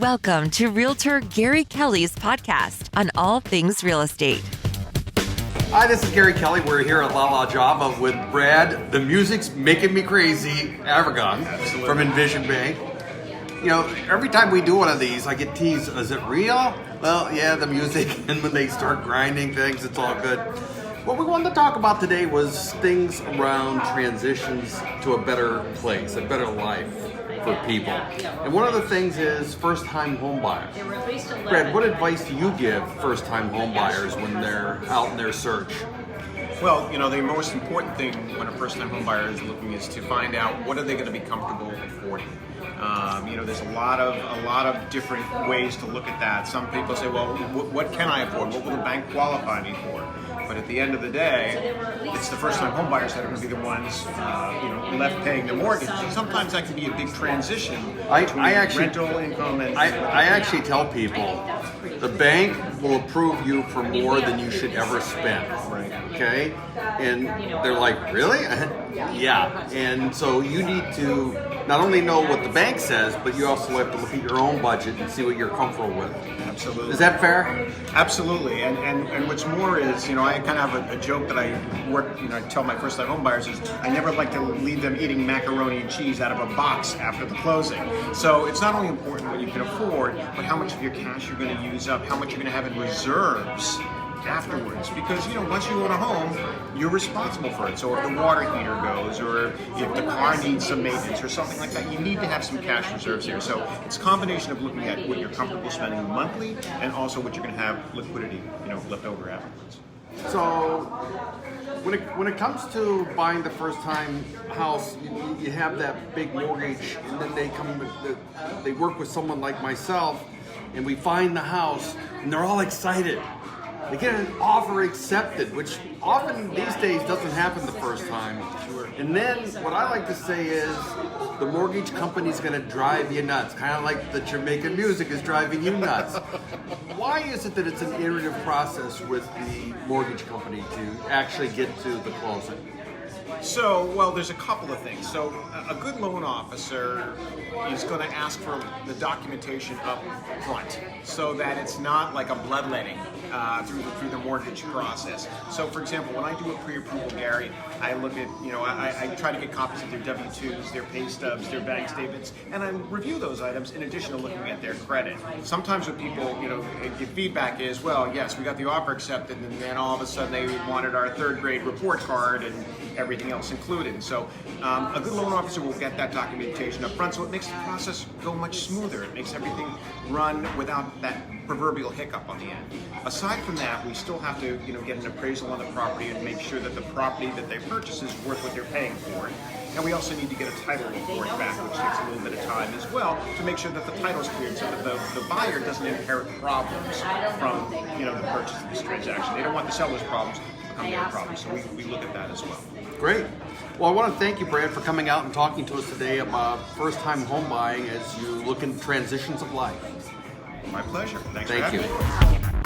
Welcome to Realtor Gary Kelly's podcast on all things real estate. Hi, this is Gary Kelly. We're here at La La Java with Brad. The music's making me crazy. Avergon from Envision Bank. You know, every time we do one of these, I get teased. Is it real? Well, yeah, the music. And when they start grinding things, it's all good. What we wanted to talk about today was things around transitions to a better place, a better life for people. And one of the things is first-time home buyers. Brad, what advice do you give first-time home buyers when they're out in their search? Well, you know, the most important thing when a first-time home buyer is looking is to find out what are they going to be comfortable affording. You know, there's a lot of different ways to look at that. Some people say, well, what can I afford? What will the bank qualify me for? But at the end of the day, it's the first-time home buyers that are going to be the ones, left paying the mortgage. And sometimes that can be a big transition between rental income and. I actually tell people, the bank will approve you for more than you should ever spend. Right. Okay, and they're like, really? Yeah. And so you need to not only know what the bank says, but you also have to look at your own budget and see what you're comfortable with. Absolutely. Is that fair? Absolutely. And what's more is, I kind of have a joke that I tell my first-time home buyers is I never like to leave them eating macaroni and cheese out of a box after the closing. So it's not only important what you can afford, but how much of your cash you're going to use up, how much you're going to have in reserves afterwards, because once you own a home, you're responsible for it. So if the water heater goes, or if the car needs some maintenance or something like that, you need to have some cash reserves here. So it's a combination of looking at what you're comfortable spending monthly and also what you're going to have liquidity, left over afterwards. So when it comes to buying the first time house, you have that big mortgage, and then they work with someone like myself, and we find the house, and they're all excited. They get an offer accepted, which often these days doesn't happen the first time. And then what I like to say is the mortgage company's going to drive you nuts, kind of like the Jamaican music is driving you nuts. Why is it that it's an iterative process with the mortgage company to actually get to the closing? So, well, there's a couple of things. So, a good loan officer is going to ask for the documentation up front so that it's not like a bloodletting through the mortgage process. So, for example, when I do a pre-approval, Gary, I look at, I try to get copies of their W-2s, their pay stubs, their bank statements, and I review those items in addition to looking at their credit. Sometimes what people, get feedback is, well, yes, we got the offer accepted, and then all of a sudden they wanted our third grade report card and everything else included. So a good loan officer will get that documentation up front, so it makes the process go much smoother. It makes everything run without that proverbial hiccup on the end. Aside from that, we still have to get an appraisal on the property and make sure that the property that they purchase is worth what they're paying for it. And we also need to get a title report back, which takes a little bit of time as well, to make sure that the title is cleared so that the buyer doesn't inherit problems from the purchase of this transaction. They don't want the seller's problems to become their problems, so we look at that as well. Great. Well, I want to thank you, Brad, for coming out and talking to us today about first-time home buying as you look into transitions of life. My pleasure. Thanks Thank for having you. me.